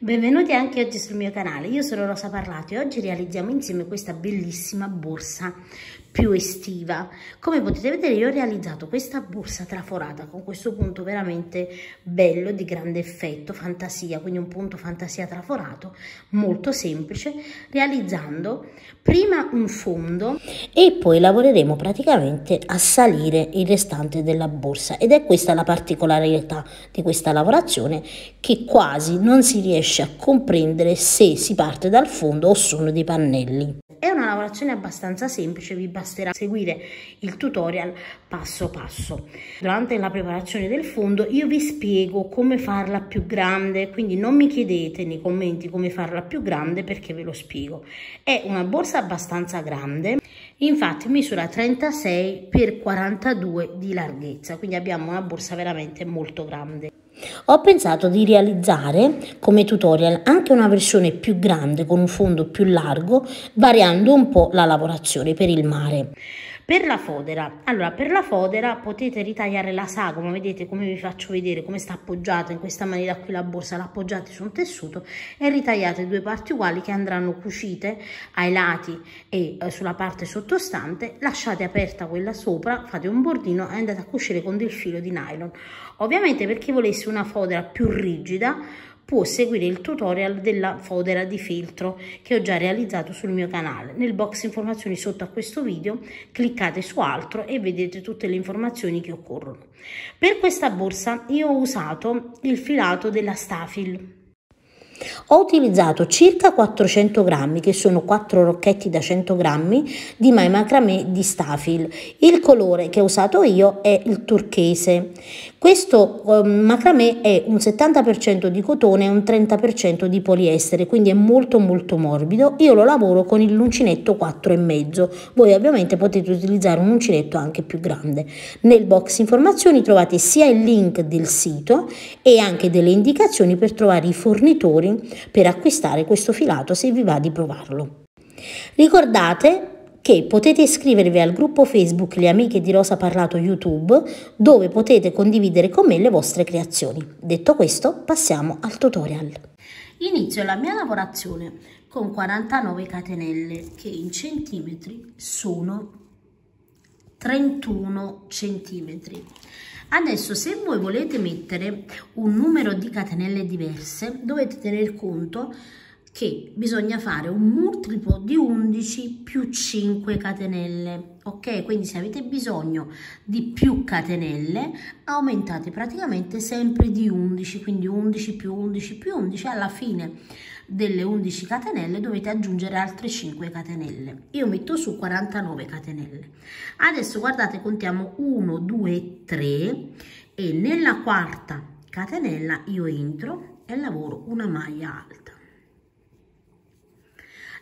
Benvenuti anche oggi sul mio canale, io sono Rosa Parlato e oggi realizziamo insieme questa bellissima borsa più estiva. Come potete vedere io ho realizzato questa borsa traforata con questo punto veramente bello, di grande effetto, fantasia, quindi un punto fantasia traforato, molto semplice, realizzando prima un fondo e poi lavoreremo praticamente a salire il restante della borsa, ed è questa la particolarità di questa lavorazione, che quasi non si riesce a comprendere se si parte dal fondo o sono dei pannelli. È una lavorazione abbastanza semplice, vi basterà seguire il tutorial passo passo. Durante la preparazione del fondo io vi spiego come farla più grande, quindi non mi chiedete nei commenti come farla più grande perché ve lo spiego. È una borsa abbastanza grande, infatti misura 36 x 42 di larghezza, quindi abbiamo una borsa veramente molto grande. Ho pensato di realizzare come tutorial anche una versione più grande con un fondo più largo, variando un po' la lavorazione per il mare. Per la fodera, allora per la fodera potete ritagliare la sagoma, vedete come vi faccio vedere come sta appoggiata in questa maniera qui la borsa, la appoggiate su un tessuto e ritagliate due parti uguali che andranno cucite ai lati e sulla parte sottostante, lasciate aperta quella sopra, fate un bordino e andate a cucire con del filo di nylon. Ovviamente per chi volesse una fodera più rigida può seguire il tutorial della fodera di feltro che ho già realizzato sul mio canale. Nel box informazioni sotto a questo video cliccate su altro e vedete tutte le informazioni che occorrono. Per questa borsa io ho usato il filato della Stafil. Ho utilizzato circa 400 grammi, che sono 4 rocchetti da 100 grammi di mai macramè di Stafil. Il colore che ho usato io è il turchese. Questo macramè è un 70% di cotone e un 30% di poliestere, quindi è molto morbido. Io lo lavoro con l'uncinetto 4,5. Voi ovviamente potete utilizzare un uncinetto anche più grande. Nel box informazioni trovate sia il link del sito e anche delle indicazioni per trovare i fornitori per acquistare questo filato se vi va di provarlo. Ricordate che potete iscrivervi al gruppo Facebook Le Amiche di Rosa Parlato YouTube, dove potete condividere con me le vostre creazioni. Detto questo, passiamo al tutorial. Inizio la mia lavorazione con 49 catenelle che in centimetri sono 31 centimetri. Adesso se voi volete mettere un numero di catenelle diverse dovete tener conto che bisogna fare un multiplo di 11 più 5 catenelle, ok? Quindi se avete bisogno di più catenelle aumentate praticamente sempre di 11, quindi 11 più 11 più 11, alla fine delle 11 catenelle dovete aggiungere altre 5 catenelle. Io metto su 49 catenelle. Adesso guardate, contiamo 1, 2, 3 e nella quarta catenella io entro e lavoro una maglia alta.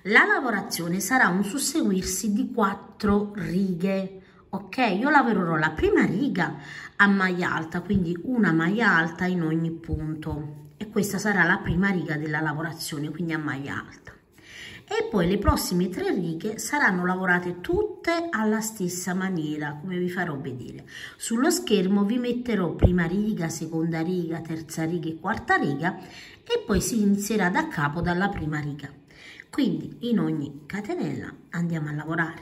La lavorazione sarà un susseguirsi di 4 righe, ok? Io lavorerò la prima riga a maglia alta, quindi una maglia alta in ogni punto, e questa sarà la prima riga della lavorazione, quindi a maglia alta. E poi le prossime 3 righe saranno lavorate tutte alla stessa maniera, come vi farò vedere. Sullo schermo vi metterò prima riga, seconda riga, terza riga e quarta riga, e poi si inizierà da capo dalla prima riga. Quindi in ogni catenella andiamo a lavorare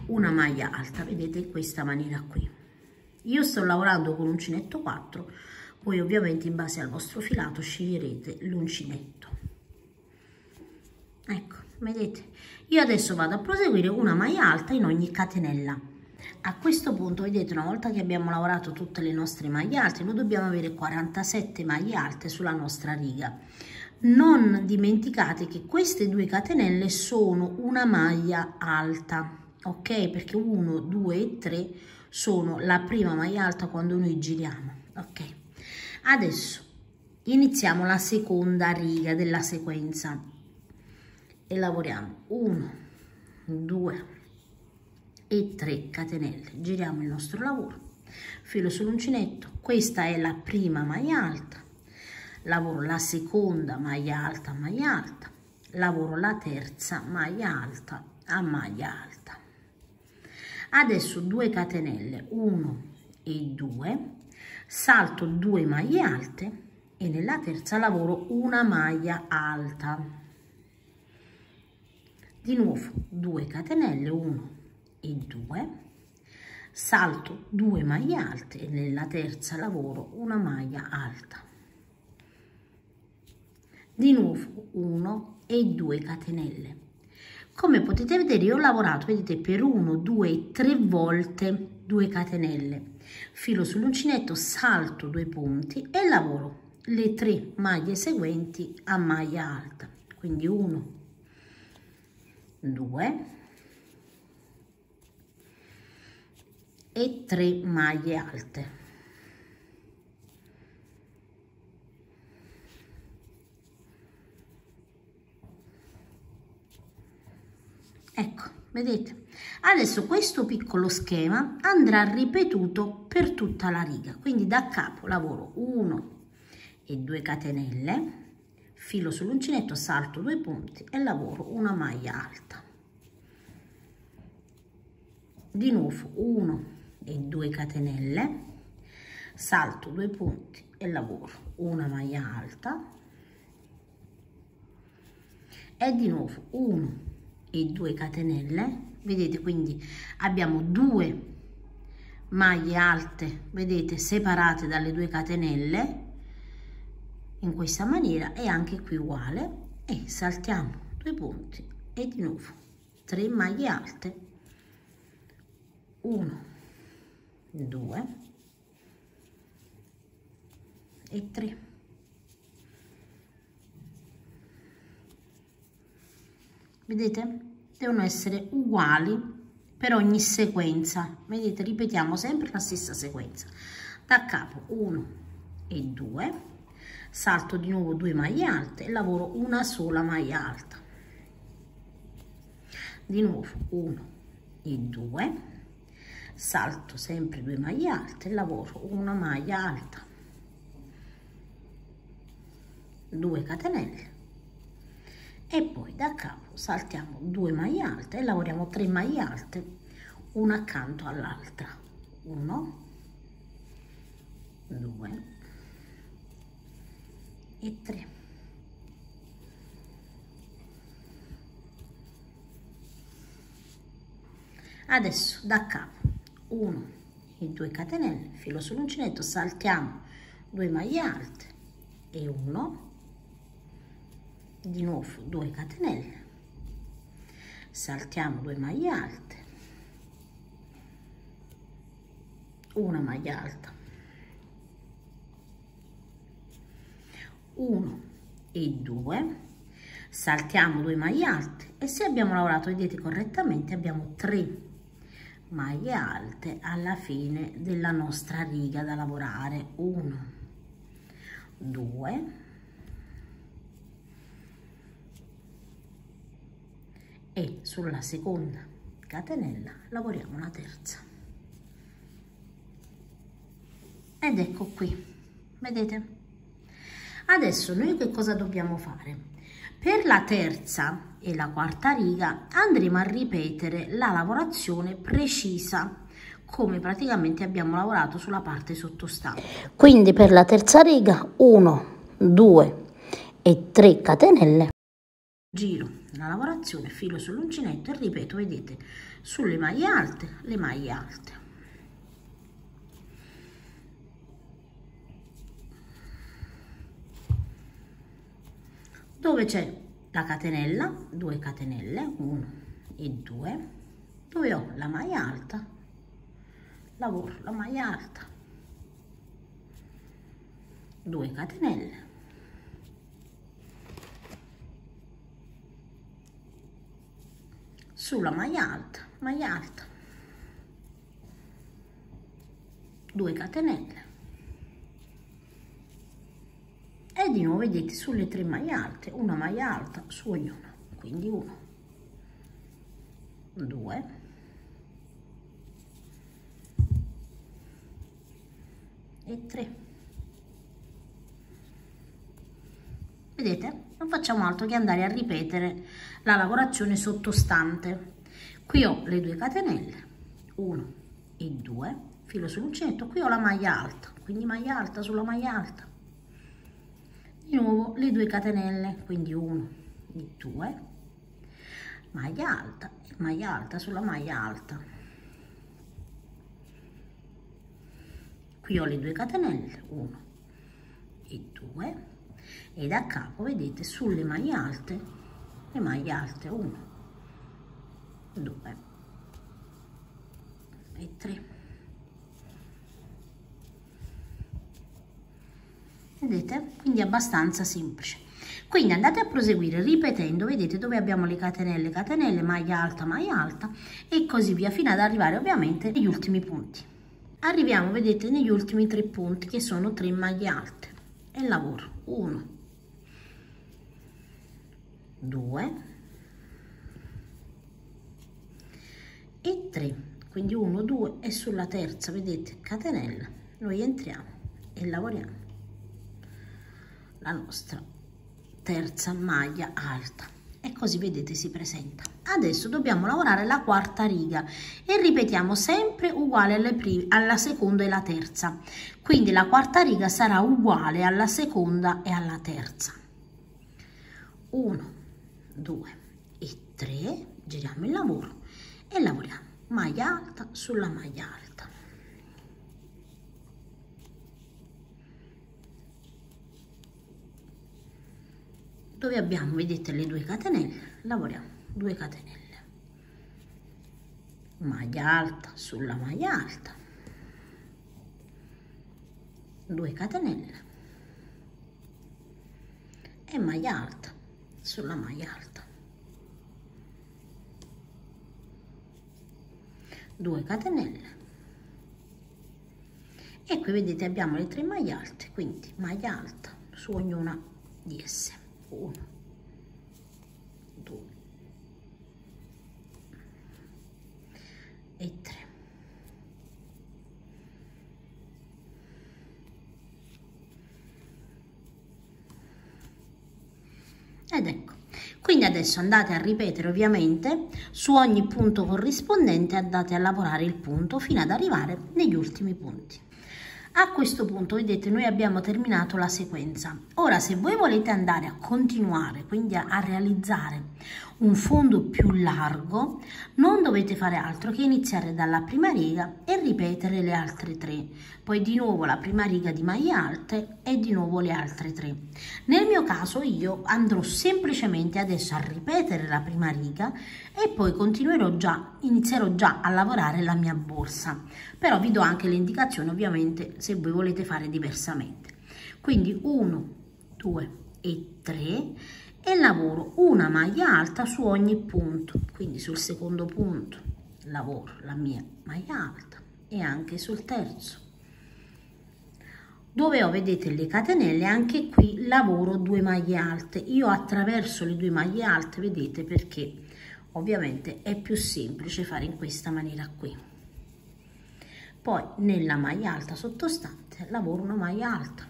una maglia alta, vedete, in questa maniera qui. Io sto lavorando con l'uncinetto 4, voi ovviamente in base al vostro filato sceglierete l'uncinetto. Ecco, vedete, io adesso vado a proseguire una maglia alta in ogni catenella. A questo punto, vedete, una volta che abbiamo lavorato tutte le nostre maglie alte, noi dobbiamo avere 47 maglie alte sulla nostra riga. Non dimenticate che queste 2 catenelle sono una maglia alta, ok? Perché 1, 2 e 3 sono la prima maglia alta quando noi giriamo, ok? Adesso iniziamo la seconda riga della sequenza e lavoriamo 1, 2 e 3 catenelle, giriamo il nostro lavoro, filo sull'uncinetto, questa è la prima maglia alta, lavoro la seconda maglia alta a maglia alta, lavoro la terza maglia alta a maglia alta. Adesso 2 catenelle, 1 e 2, salto 2 maglie alte e nella terza lavoro una maglia alta. Di nuovo 2 catenelle, 1 e 2, salto 2 maglie alte e nella terza lavoro una maglia alta. Di nuovo 1 e 2 catenelle. Come potete vedere io ho lavorato, vedete, per 1, 2 e 3 volte 2 catenelle, filo sull'uncinetto, salto 2 punti e lavoro le 3 maglie seguenti a maglia alta, quindi 1, 2 e 3 maglie alte. Ecco, vedete? Adesso questo piccolo schema andrà ripetuto per tutta la riga, quindi da capo lavoro 1 e 2 catenelle, filo sull'uncinetto, salto 2 punti e lavoro una maglia alta. Di nuovo 1 e 2 catenelle, salto 2 punti e lavoro una maglia alta e di nuovo 1 e 2 catenelle, vedete, quindi abbiamo 2 maglie alte, vedete, separate dalle 2 catenelle in questa maniera, e anche qui uguale, e saltiamo 2 punti e di nuovo 3 maglie alte, 1, 2 e 3. Vedete? Devono essere uguali per ogni sequenza. Vedete? Ripetiamo sempre la stessa sequenza. Da capo 1 e 2, salto di nuovo 2 maglie alte e lavoro una sola maglia alta. Di nuovo 1 e 2, salto sempre 2 maglie alte e lavoro una maglia alta. 2 catenelle. E poi da capo saltiamo 2 maglie alte e lavoriamo 3 maglie alte una accanto all'altra, 1, 2 e 3. Adesso da capo 1 e 2 catenelle, filo sull'uncinetto, saltiamo 2 maglie alte e 1, di nuovo 2 catenelle, saltiamo 2 maglie alte, una maglia alta, 1 e 2, saltiamo 2 maglie alte e se abbiamo lavorato, vedete, correttamente abbiamo 3 maglie alte alla fine della nostra riga da lavorare, 1, 2 e sulla seconda catenella lavoriamo la terza. Ed ecco qui, vedete? Adesso noi che cosa dobbiamo fare? Per la terza e la quarta riga andremo a ripetere la lavorazione precisa come praticamente abbiamo lavorato sulla parte sottostante. Quindi per la terza riga 1, 2 e 3 catenelle, giro la lavorazione, filo sull'uncinetto e ripeto, vedete, sulle maglie alte, le maglie alte. Dove c'è la catenella, 2 catenelle, 1 e 2, dove ho la maglia alta, lavoro la maglia alta, 2 catenelle, sulla maglia alta, 2 catenelle e di nuovo, vedete, sulle 3 maglie alte una maglia alta su ognuna, quindi 1, 2 e 3. Vedete? Non facciamo altro che andare a ripetere la lavorazione sottostante. Qui ho le 2 catenelle, 1 e 2, filo sull'uncinetto, qui ho la maglia alta, quindi maglia alta sulla maglia alta, di nuovo le 2 catenelle, quindi 1 e 2, maglia alta e maglia alta sulla maglia alta. Qui ho le 2 catenelle, 1 e 2, e da capo vedete sulle maglie alte, le maglie alte 1, 2 e 3. Vedete? Quindi è abbastanza semplice. Quindi andate a proseguire ripetendo, vedete dove abbiamo le catenelle, catenelle, maglia alta e così via fino ad arrivare ovviamente agli ultimi punti. Arriviamo, vedete, negli ultimi 3 punti che sono 3 maglie alte e lavoro 1, 2 e 3, quindi 1, 2 e sulla terza, vedete, catenella, noi entriamo e lavoriamo la nostra terza maglia alta e così vedete si presenta. Adesso dobbiamo lavorare la quarta riga e ripetiamo sempre uguale alla seconda e la terza, quindi la quarta riga sarà uguale alla seconda e alla terza. 1, 2 e 3, giriamo il lavoro e lavoriamo maglia alta sulla maglia alta. Dove abbiamo, vedete, le 2 catenelle, lavoriamo 2 catenelle, maglia alta sulla maglia alta, 2 catenelle e maglia alta sulla maglia alta, 2 catenelle e qui vedete abbiamo le 3 maglie alte, quindi maglia alta su ognuna di esse. 1, 2 e 3. Ed ecco, quindi adesso andate a ripetere ovviamente su ogni punto corrispondente, andate a lavorare il punto fino ad arrivare negli ultimi punti. A questo punto vedete noi abbiamo terminato la sequenza. Ora se voi volete andare a continuare, quindi a realizzare un fondo più largo, non dovete fare altro che iniziare dalla prima riga e ripetere le altre 3, poi di nuovo la prima riga di maglie alte e di nuovo le altre 3. Nel mio caso io andrò semplicemente adesso a ripetere la prima riga e poi inizierò già a lavorare la mia borsa, però vi do anche le indicazioni ovviamente se voi volete fare diversamente. Quindi 1, 2 e 3 e lavoro una maglia alta su ogni punto, quindi sul secondo punto lavoro la mia maglia alta e anche sul terzo. Dove ho, vedete, le catenelle, anche qui lavoro 2 maglie alte. Io attraverso le 2 maglie alte, vedete, perché ovviamente è più semplice fare in questa maniera qui. Poi nella maglia alta sottostante lavoro una maglia alta.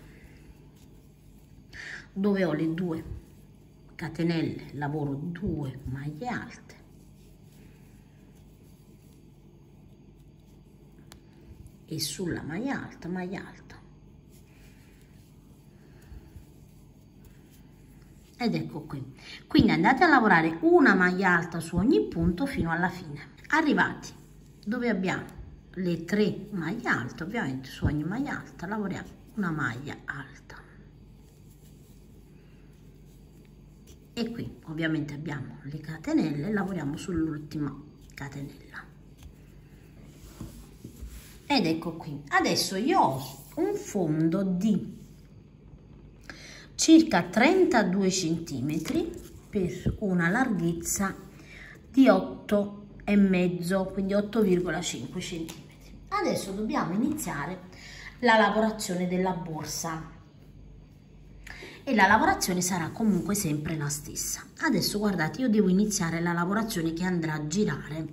Dove ho le 2 catenelle lavoro 2 maglie alte e sulla maglia alta ed ecco qui. Quindi andate a lavorare una maglia alta su ogni punto fino alla fine. Arrivati dove abbiamo le 3 maglie alte, ovviamente su ogni maglia alta lavoriamo una maglia alta. E qui ovviamente abbiamo le catenelle, lavoriamo sull'ultima catenella. Ed ecco qui. Adesso io ho un fondo di circa 32 cm per una larghezza di 8,5, quindi 8,5 cm. Adesso dobbiamo iniziare la lavorazione della borsa. E la lavorazione sarà comunque sempre la stessa. Adesso guardate, io devo iniziare la lavorazione che andrà a girare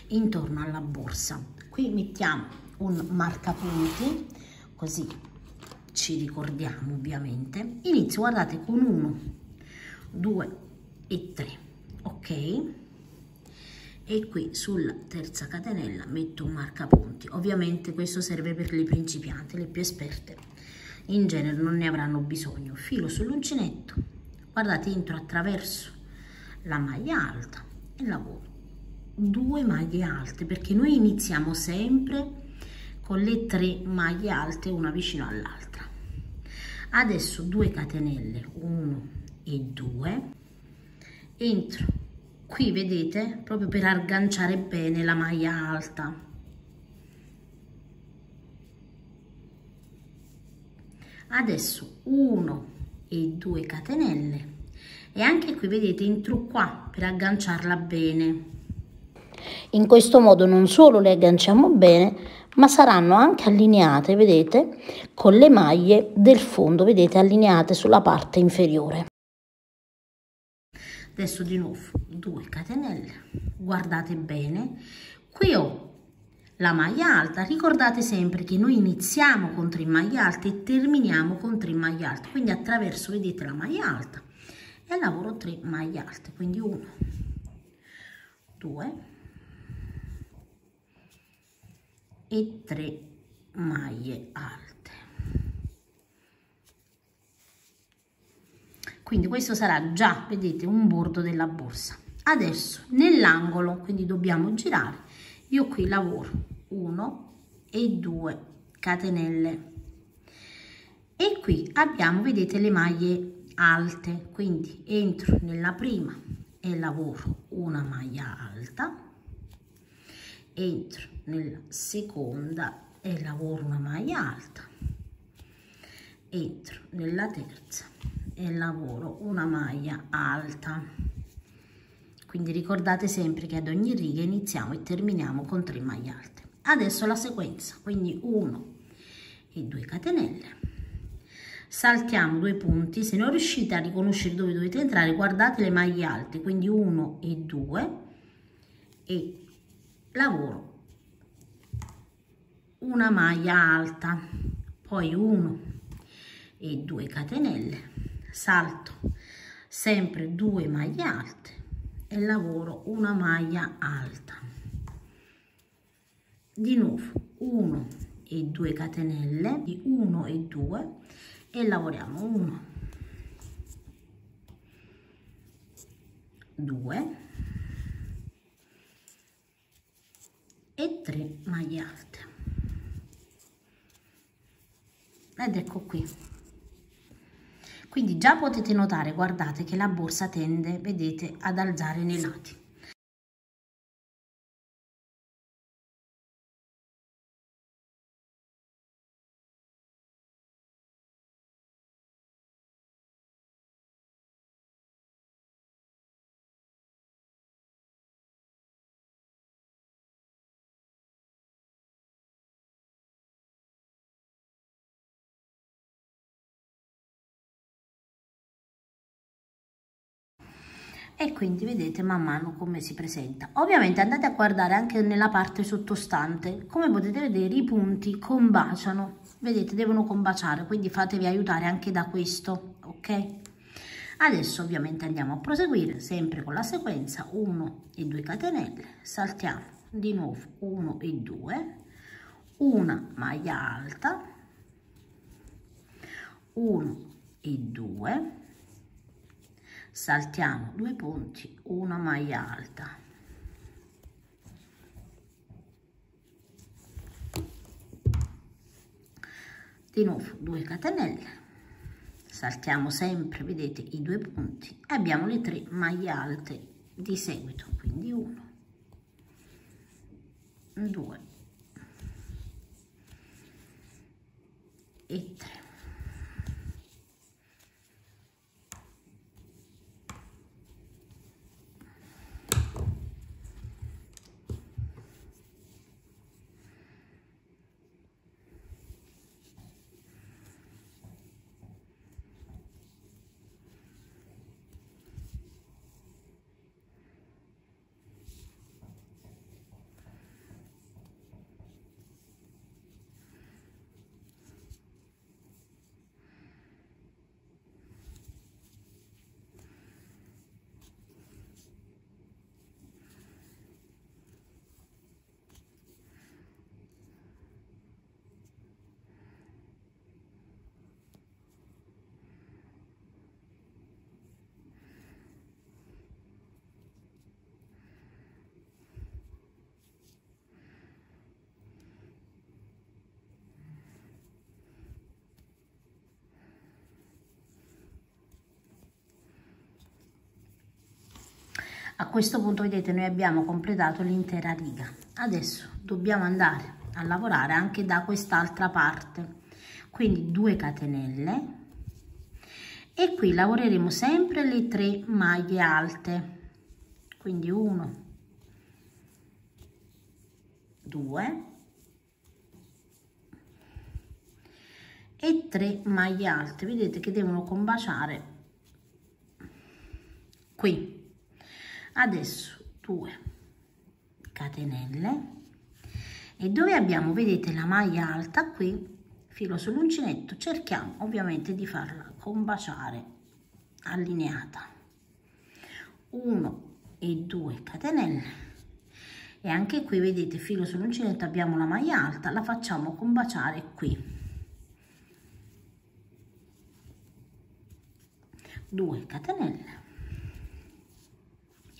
intorno alla borsa. Qui mettiamo un marcapunti, così ci ricordiamo ovviamente. Inizio, guardate, con 1, 2 e 3, ok? E qui sulla terza catenella metto un marcapunti. Ovviamente questo serve per le principianti, le più esperte in genere non ne avranno bisogno. Filo sull'uncinetto, guardate, entro attraverso la maglia alta e lavoro 2 maglie alte, perché noi iniziamo sempre con le 3 maglie alte una vicino all'altra. Adesso 2 catenelle, 1 e 2, entro qui, vedete, proprio per agganciare bene la maglia alta. Adesso 1 e 2 catenelle e anche qui, vedete, entro qua per agganciarla bene. In questo modo non solo le agganciamo bene, ma saranno anche allineate, vedete, con le maglie del fondo, vedete, allineate sulla parte inferiore. Adesso di nuovo 2 catenelle, guardate bene, qui ho la maglia alta, ricordate sempre che noi iniziamo con 3 maglie alte e terminiamo con 3 maglie alte, quindi attraverso, vedete, la maglia alta e lavoro 3 maglie alte, quindi 1, 2 e 3 maglie alte. Quindi questo sarà già, vedete, un bordo della borsa. Adesso nell'angolo, quindi dobbiamo girare, io qui lavoro 1 e 2 catenelle e qui abbiamo, vedete, le maglie alte, quindi entro nella prima e lavoro una maglia alta, entro nella seconda e lavoro una maglia alta, entro nella terza e lavoro una maglia alta. Quindi ricordate sempre che ad ogni riga iniziamo e terminiamo con 3 maglie alte. Adesso la sequenza, quindi 1 e 2 catenelle, saltiamo 2 punti. Se non riuscite a riconoscere dove dovete entrare, guardate le maglie alte, quindi 1 e 2 e lavoro una maglia alta, poi 1 e 2 catenelle, salto sempre 2 maglie alte e lavoro una maglia alta, di nuovo 1 e 2 catenelle, di 1 e 2 e lavoriamo 1, 2 e 3 maglie alte ed ecco qui. Quindi già potete notare, guardate, che la borsa tende, vedete, ad alzare nei lati. E quindi vedete man mano come si presenta. Ovviamente andate a guardare anche nella parte sottostante, come potete vedere i punti combaciano, vedete, devono combaciare, quindi fatevi aiutare anche da questo, ok? Adesso ovviamente andiamo a proseguire sempre con la sequenza 1 e 2 catenelle, saltiamo di nuovo 1 e 2, una maglia alta, 1 e 2, saltiamo 2 punti, una maglia alta, di nuovo 2 catenelle, saltiamo sempre, vedete, i 2 punti e abbiamo le 3 maglie alte di seguito, quindi 1, 2 e 3. A questo punto vedete noi abbiamo completato l'intera riga. Adesso dobbiamo andare a lavorare anche da quest'altra parte, quindi 2 catenelle e qui lavoreremo sempre le 3 maglie alte, quindi 1, 2 e 3 maglie alte. Vedete che devono combaciare qui. Adesso 2 catenelle e dove abbiamo, vedete, la maglia alta qui, filo sull'uncinetto, cerchiamo ovviamente di farla combaciare allineata. 1 e 2 catenelle e anche qui vedete filo sull'uncinetto, abbiamo la maglia alta, la facciamo combaciare qui. 2 catenelle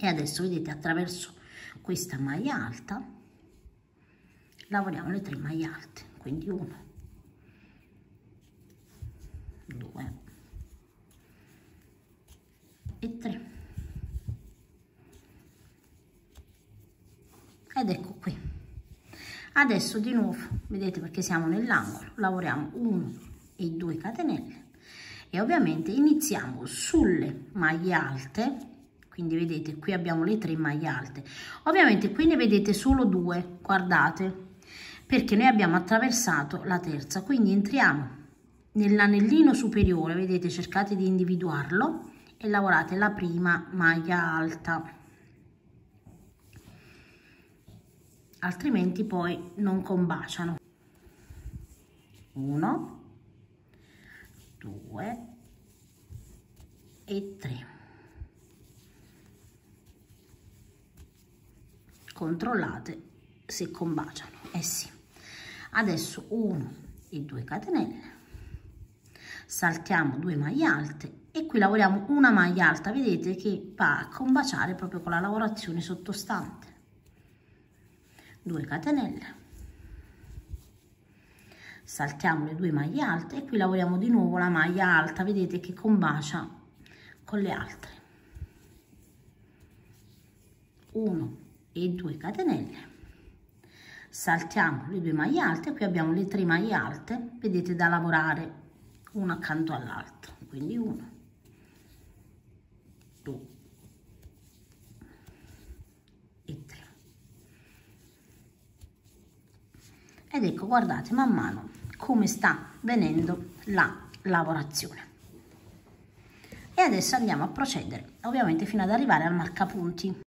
e adesso vedete attraverso questa maglia alta lavoriamo le 3 maglie alte, quindi 1, 2 e 3 ed ecco qui. Adesso di nuovo vedete, perché siamo nell'angolo, lavoriamo 1 e 2 catenelle e ovviamente iniziamo sulle maglie alte. Quindi vedete qui abbiamo le 3 maglie alte, ovviamente qui ne vedete solo 2, guardate, perché noi abbiamo attraversato la terza, quindi entriamo nell'anellino superiore, vedete, cercate di individuarlo e lavorate la prima maglia alta, altrimenti poi non combaciano. 1, 2 e 3. Controllate se combaciano, eh sì. Adesso 1 e 2 catenelle, saltiamo 2 maglie alte e qui lavoriamo una maglia alta, vedete che va a combaciare proprio con la lavorazione sottostante. 2 catenelle, saltiamo le 2 maglie alte e qui lavoriamo di nuovo la maglia alta, vedete che combacia con le altre. 1 e 2 catenelle, saltiamo le 2 maglie alte, qui abbiamo le 3 maglie alte, vedete, da lavorare una accanto all'altra, quindi 1, 2 e 3 ed ecco, guardate man mano come sta venendo la lavorazione. E adesso andiamo a procedere ovviamente fino ad arrivare al marcapunti.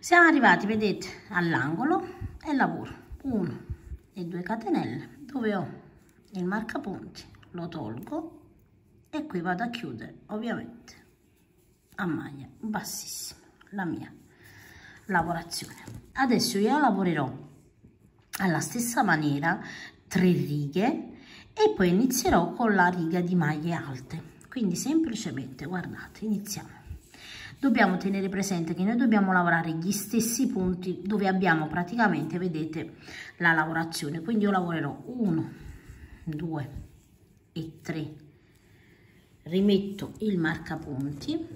Siamo arrivati, vedete, all'angolo e lavoro 1 e 2 catenelle dove ho il marcapunti, lo tolgo e qui vado a chiudere ovviamente a maglia bassissima la mia lavorazione. Adesso io lavorerò alla stessa maniera 3 righe e poi inizierò con la riga di maglie alte, quindi semplicemente guardate, iniziamo. Dobbiamo tenere presente che noi dobbiamo lavorare gli stessi punti dove abbiamo praticamente, vedete, la lavorazione. Quindi io lavorerò 1, 2 e 3, rimetto il marcapunti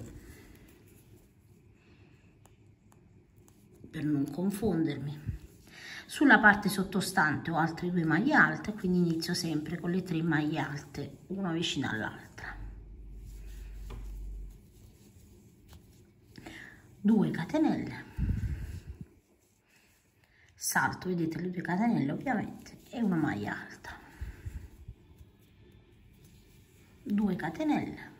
per non confondermi. Sulla parte sottostante ho altre 2 maglie alte, quindi inizio sempre con le 3 maglie alte, una vicino all'altra. 2 catenelle, salto, vedete le 2 catenelle ovviamente, e una maglia alta, 2 catenelle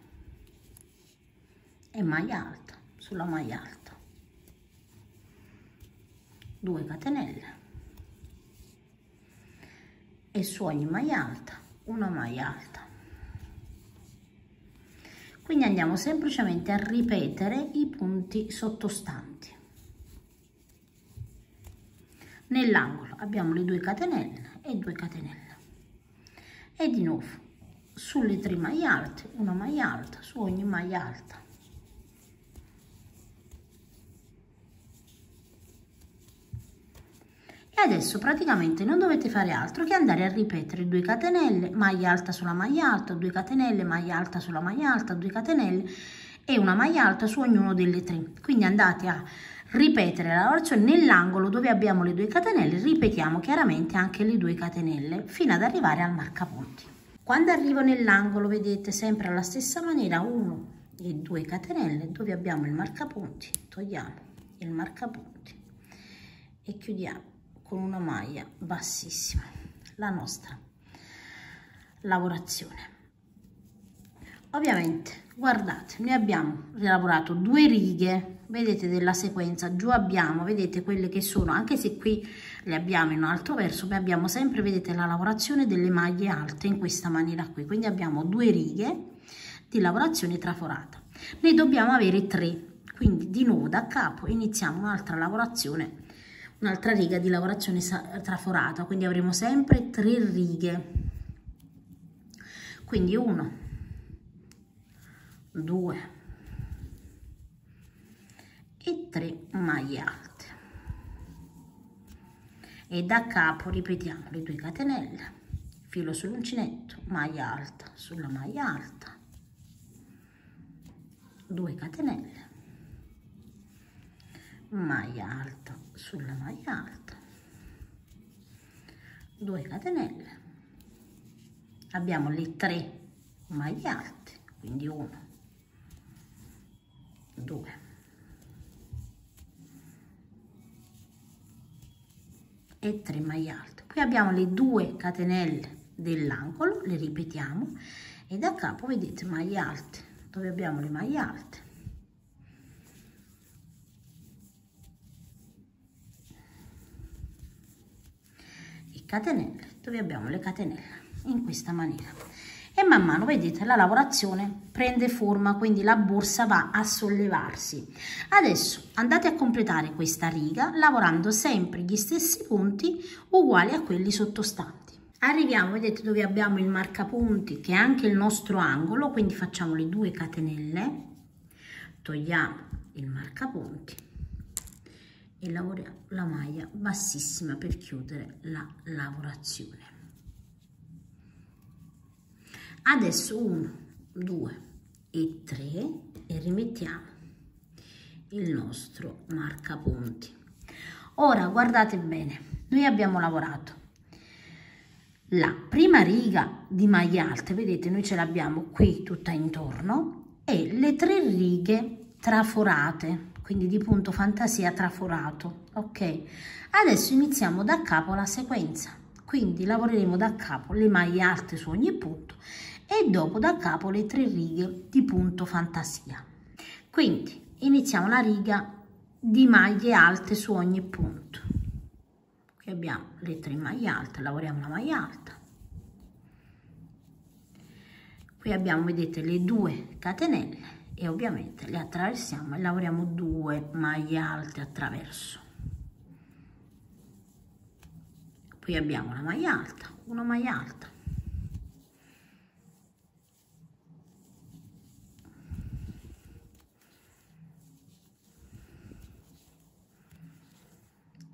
e maglia alta sulla maglia alta, 2 catenelle e su ogni maglia alta una maglia alta. Quindi andiamo semplicemente a ripetere i punti sottostanti. Nell'angolo abbiamo le 2 catenelle e 2 catenelle e di nuovo sulle 3 maglie alte una maglia alta su ogni maglia alta. E adesso praticamente non dovete fare altro che andare a ripetere 2 catenelle, maglia alta sulla maglia alta, 2 catenelle, maglia alta sulla maglia alta, 2 catenelle e una maglia alta su ognuno delle 3. Quindi andate a ripetere la lavorazione nell'angolo dove abbiamo le 2 catenelle, ripetiamo chiaramente anche le 2 catenelle fino ad arrivare al marcapunti. Quando arrivo nell'angolo, vedete, sempre alla stessa maniera 1 e 2 catenelle dove abbiamo il marcapunti, togliamo il marcapunti e chiudiamo con una maglia bassissima la nostra lavorazione. Ovviamente guardate, noi abbiamo lavorato 2 righe, vedete, della sequenza, giù abbiamo, vedete, quelle che sono, anche se qui le abbiamo in un altro verso, ma abbiamo sempre, vedete, la lavorazione delle maglie alte in questa maniera qui. Quindi abbiamo 2 righe di lavorazione traforata, ne dobbiamo avere 3, quindi di nuovo da capo iniziamo un'altra lavorazione, un'altra riga di lavorazione traforata, quindi avremo sempre 3 righe, quindi 1, 2 e 3 maglie alte e da capo ripetiamo le 2 catenelle, filo sull'uncinetto, maglia alta sulla maglia alta, 2 catenelle, maglia alta sulla maglia alta, 2 catenelle, abbiamo le 3 maglie alte, quindi 1, 2 e 3 maglie alte. Poi abbiamo le 2 catenelle dell'angolo, le ripetiamo e da capo vedete maglie alte dove abbiamo le maglie alte, catenelle dove abbiamo le catenelle in questa maniera e man mano vedete la lavorazione prende forma, quindi la borsa va a sollevarsi. Adesso andate a completare questa riga lavorando sempre gli stessi punti uguali a quelli sottostanti. Arriviamo, vedete, dove abbiamo il marcapunti che è anche il nostro angolo, quindi facciamo le 2 catenelle, togliamo il marcapunti e lavoriamo la maglia bassissima per chiudere la lavorazione. Adesso 1, 2 e 3 e rimettiamo il nostro marcapunti. Ora guardate bene, noi abbiamo lavorato la prima riga di maglie alte, vedete, noi ce l'abbiamo qui tutta intorno e le 3 righe traforate, quindi di punto fantasia traforato, ok? Adesso iniziamo da capo la sequenza, quindi lavoreremo da capo le maglie alte su ogni punto e dopo da capo le 3 righe di punto fantasia. Quindi iniziamo la riga di maglie alte su ogni punto. Qui abbiamo le 3 maglie alte, lavoriamo la maglia alta. Qui abbiamo, vedete, le 2 catenelle e ovviamente le attraversiamo e lavoriamo 2 maglie alte attraverso. Qui abbiamo una maglia alta, una maglia alta,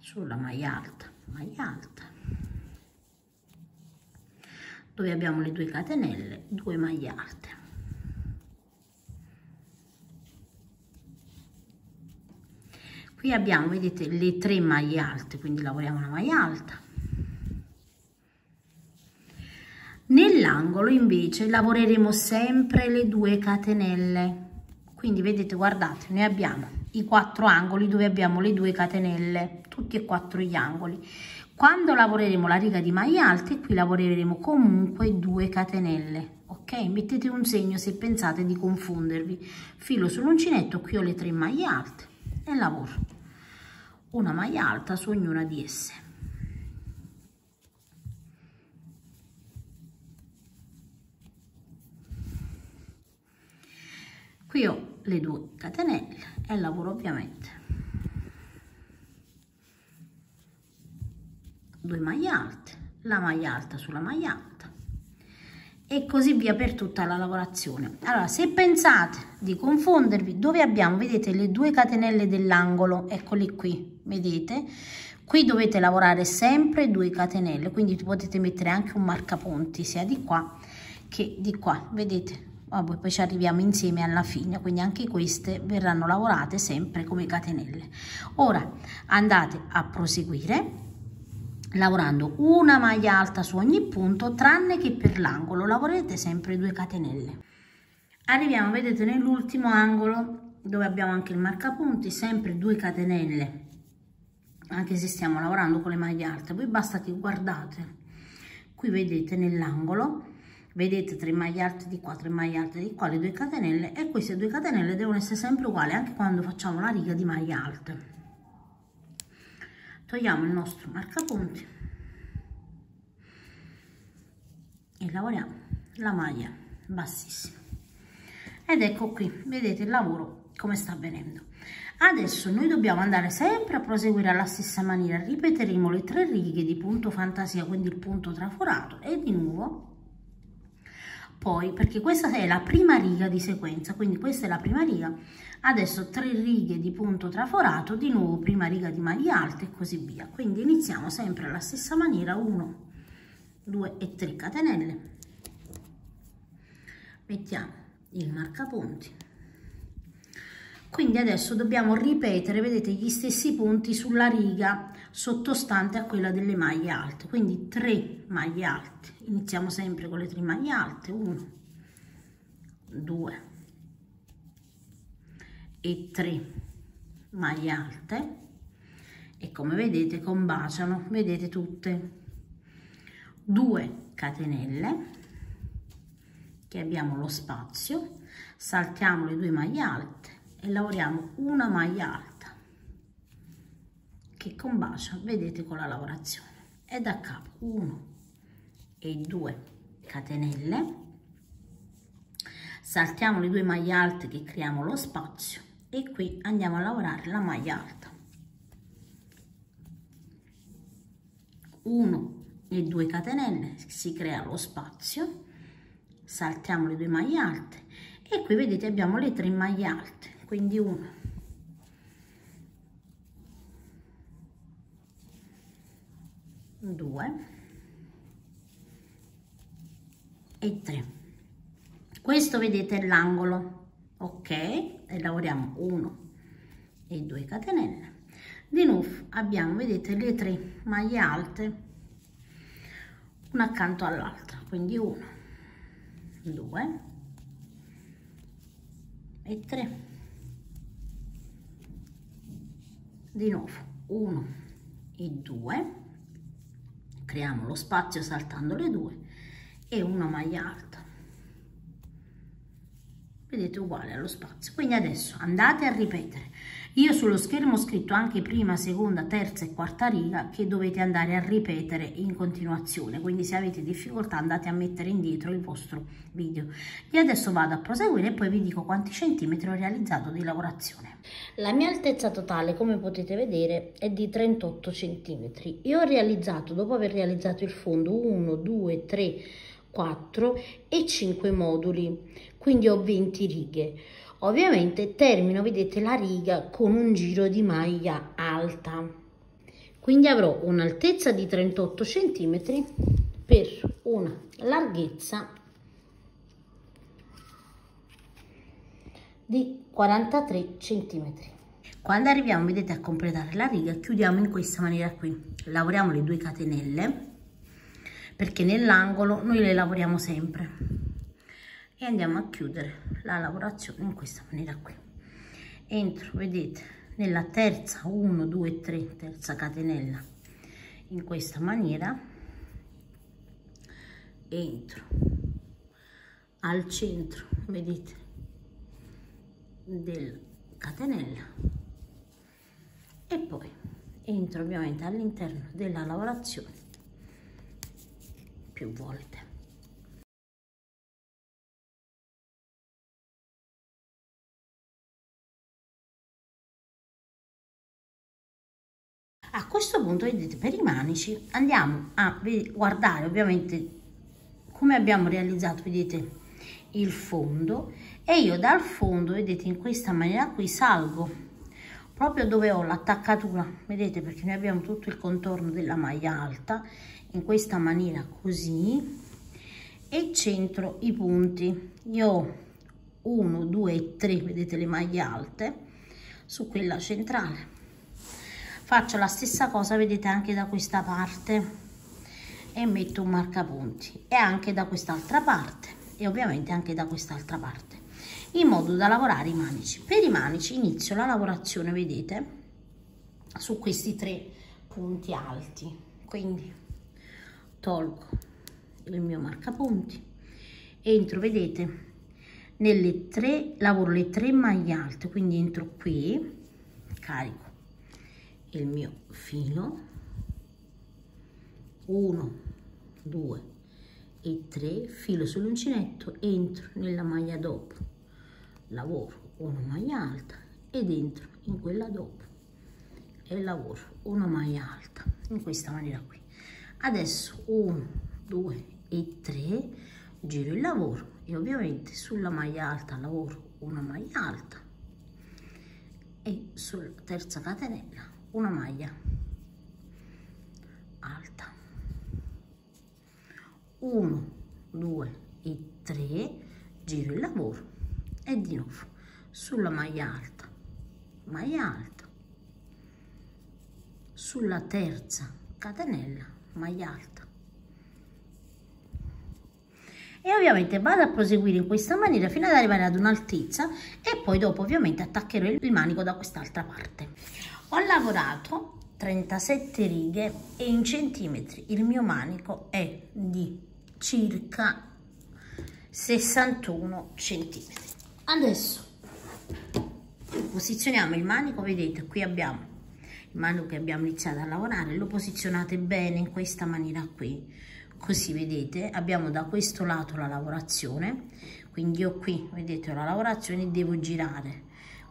sulla maglia alta, dove abbiamo le 2 catenelle, 2 maglie alte. Qui abbiamo, vedete, le 3 maglie alte, quindi lavoriamo una maglia alta. Nell'angolo invece lavoreremo sempre le 2 catenelle, Quindi vedete, guardate, noi abbiamo i 4 angoli dove abbiamo le 2 catenelle, tutti e 4 gli angoli. Quando lavoreremo la riga di maglie alte, qui lavoreremo comunque 2 catenelle, ok? Mettete un segno se pensate di confondervi. Filo sull'uncinetto, qui ho le 3 maglie alte e lavoro una maglia alta su ognuna di esse. Qui ho le 2 catenelle e lavoro ovviamente 2 maglie alte, la maglia alta sulla maglia alta e così via per tutta la lavorazione. Allora, se pensate di confondervi, dove abbiamo, vedete le 2 catenelle dell'angolo, eccole qui, vedete? Qui dovete lavorare sempre 2 catenelle, quindi potete mettere anche un marcapunti sia di qua che di qua, vedete? Vabbè, poi ci arriviamo insieme alla fine, quindi anche queste verranno lavorate sempre come catenelle. Ora andate a proseguire lavorando una maglia alta su ogni punto, tranne che per l'angolo lavorerete sempre 2 catenelle. Arriviamo, vedete, nell'ultimo angolo dove abbiamo anche il marcapunti, sempre 2 catenelle, anche se stiamo lavorando con le maglie alte. Poi basta che guardate, qui vedete nell'angolo, vedete 3 maglie alte di qua, 3 maglie alte di qua, le 2 catenelle, e queste 2 catenelle devono essere sempre uguali anche quando facciamo la riga di maglie alte. Togliamo il nostro marcapunti e lavoriamo la maglia bassissima, ed ecco qui, vedete il lavoro come sta avvenendo. Adesso noi dobbiamo andare sempre a proseguire alla stessa maniera, ripeteremo le 3 righe di punto fantasia, quindi il punto traforato, e di nuovo poi, perché questa è la prima riga di sequenza, quindi questa è la prima riga, adesso 3 righe di punto traforato, di nuovo prima riga di maglie alte e così via. Quindi iniziamo sempre alla stessa maniera, 1, 2 e 3 catenelle, mettiamo il marcapunti. Quindi adesso dobbiamo ripetere, vedete, gli stessi punti sulla riga sottostante a quella delle maglie alte, quindi 3 maglie alte. Iniziamo sempre con le 3 maglie alte, 1, 2 e 3 maglie alte, e come vedete combaciano, vedete tutte, 2 catenelle, che abbiamo lo spazio, saltiamo le 2 maglie alte e lavoriamo una maglia alta che combacia, vedete, con la lavorazione, e da capo 1 e 2 catenelle, saltiamo le 2 maglie alte che creiamo lo spazio e qui andiamo a lavorare la maglia alta, 1 e 2 catenelle, si crea lo spazio, saltiamo le 2 maglie alte e qui vedete abbiamo le 3 maglie alte, quindi 1, 2 e 3. Questo vedete è l'angolo, ok, e lavoriamo 1 e 2 catenelle. Di nuovo abbiamo, vedete, le 3 maglie alte una accanto all'altra, quindi 1, 2 e 3. Di nuovo 1 e 2, creiamo lo spazio saltando le 2 e una maglia alta, vedete, uguale allo spazio. Quindi adesso andate a ripetere, io sullo schermo ho scritto anche prima, seconda, terza e quarta riga che dovete andare a ripetere in continuazione, quindi se avete difficoltà andate a mettere indietro il vostro video. Io adesso vado a proseguire e poi vi dico quanti centimetri ho realizzato di lavorazione. La mia altezza totale, come potete vedere, è di 38 centimetri. Io ho realizzato, dopo aver realizzato il fondo, 1, 2, 3, 4 e 5 moduli, quindi ho 20 righe. Ovviamente termino, vedete, la riga con un giro di maglia alta, quindi avrò un'altezza di 38 centimetri per una larghezza di 43 centimetri. Quando arriviamo, vedete, a completare la riga, chiudiamo in questa maniera qui, lavoriamo le 2 catenelle perché nell'angolo noi le lavoriamo sempre, e andiamo a chiudere la lavorazione in questa maniera qui. Entro, vedete, nella terza 1 2 3 terza catenella in questa maniera, entro al centro, vedete, del catenella e poi entro ovviamente all'interno della lavorazione più volte. A questo punto, vedete, per i manici andiamo a guardare ovviamente come abbiamo realizzato, vedete, il fondo, e io dal fondo, vedete, in questa maniera qui salgo proprio dove ho l'attaccatura, vedete, perché noi abbiamo tutto il contorno della maglia alta in questa maniera così, e centro i punti. Io ho 1 2 e 3, vedete, le maglie alte su quella centrale. Faccio la stessa cosa, vedete, anche da questa parte e metto un marcapunti, e anche da quest'altra parte, e ovviamente anche da quest'altra parte, in modo da lavorare i manici. Per i manici inizio la lavorazione, vedete, su questi 3 punti alti, quindi tolgo il mio marcapunti, entro, vedete, nelle 3, lavoro le 3 maglie alte, quindi entro qui, carico il mio filo, 1 2 e 3, filo sull'uncinetto, entro nella maglia dopo, lavoro una maglia alta ed entro in quella dopo e lavoro una maglia alta in questa maniera qui. Adesso 1 2 e 3, giro il lavoro e ovviamente sulla maglia alta lavoro una maglia alta e sulla terza catenella una maglia alta, 1 2 e 3, giro il lavoro e di nuovo sulla maglia alta, sulla terza catenella, maglia alta, e ovviamente vado a proseguire in questa maniera fino ad arrivare ad un'altezza, e poi dopo ovviamente attaccherò il manico da quest'altra parte. Ho lavorato 37 righe e in centimetri il mio manico è di circa 61 centimetri. Adesso posizioniamo il manico, vedete, qui abbiamo il manico che abbiamo iniziato a lavorare, lo posizionate bene in questa maniera qui, così, vedete, abbiamo da questo lato la lavorazione, quindi io qui, vedete, ho la lavorazione, devo girare,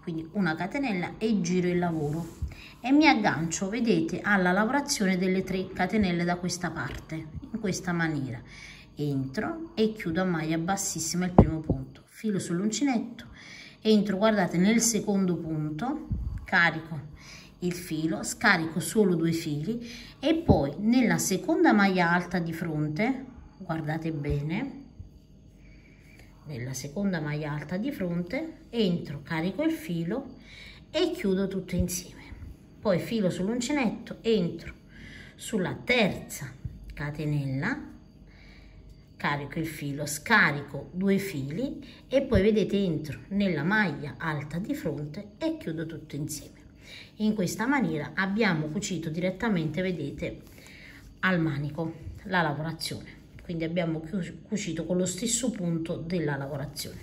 quindi una catenella e giro il lavoro e mi aggancio, vedete, alla lavorazione delle 3 catenelle da questa parte, in questa maniera, entro e chiudo a maglia bassissima il primo punto, filo sull'uncinetto, entro, guardate, nel secondo punto, carico il filo, scarico solo 2 fili e poi nella seconda maglia alta di fronte, guardate bene, nella seconda maglia alta di fronte entro, carico il filo e chiudo tutto insieme, poi filo sull'uncinetto, entro sulla terza catenella, carico il filo, scarico 2 fili e poi, vedete, entro nella maglia alta di fronte e chiudo tutto insieme. In questa maniera abbiamo cucito direttamente, vedete, al manico la lavorazione, quindi abbiamo cucito con lo stesso punto della lavorazione.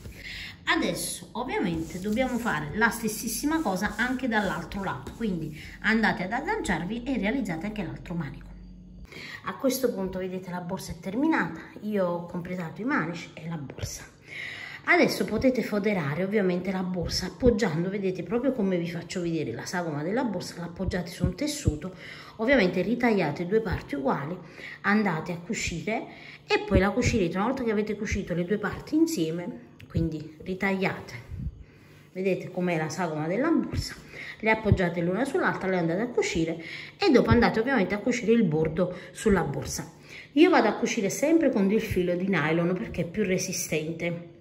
Adesso ovviamente dobbiamo fare la stessissima cosa anche dall'altro lato, quindi andate ad agganciarvi e realizzate anche l'altro manico. A questo punto, vedete, la borsa è terminata, io ho completato i manici e la borsa. Adesso potete foderare ovviamente la borsa appoggiando, vedete, proprio come vi faccio vedere la sagoma della borsa, l'appoggiate su un tessuto, ovviamente ritagliate 2 parti uguali, andate a cucire e poi la cucirete una volta che avete cucito le 2 parti insieme, quindi ritagliate, vedete com'è la sagoma della borsa, le appoggiate l'una sull'altra, le andate a cucire e dopo andate ovviamente a cucire il bordo sulla borsa. Io vado a cucire sempre con del filo di nylon perché è più resistente.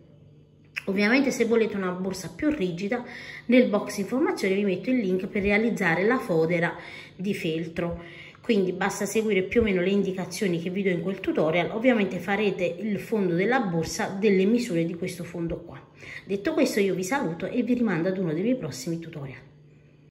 Ovviamente se volete una borsa più rigida, nel box informazioni vi metto il link per realizzare la fodera di feltro. quindi basta seguire più o meno le indicazioni che vi do in quel tutorial. Ovviamente farete il fondo della borsa delle misure di questo fondo qua. Detto questo, io vi saluto e vi rimando ad uno dei miei prossimi tutorial.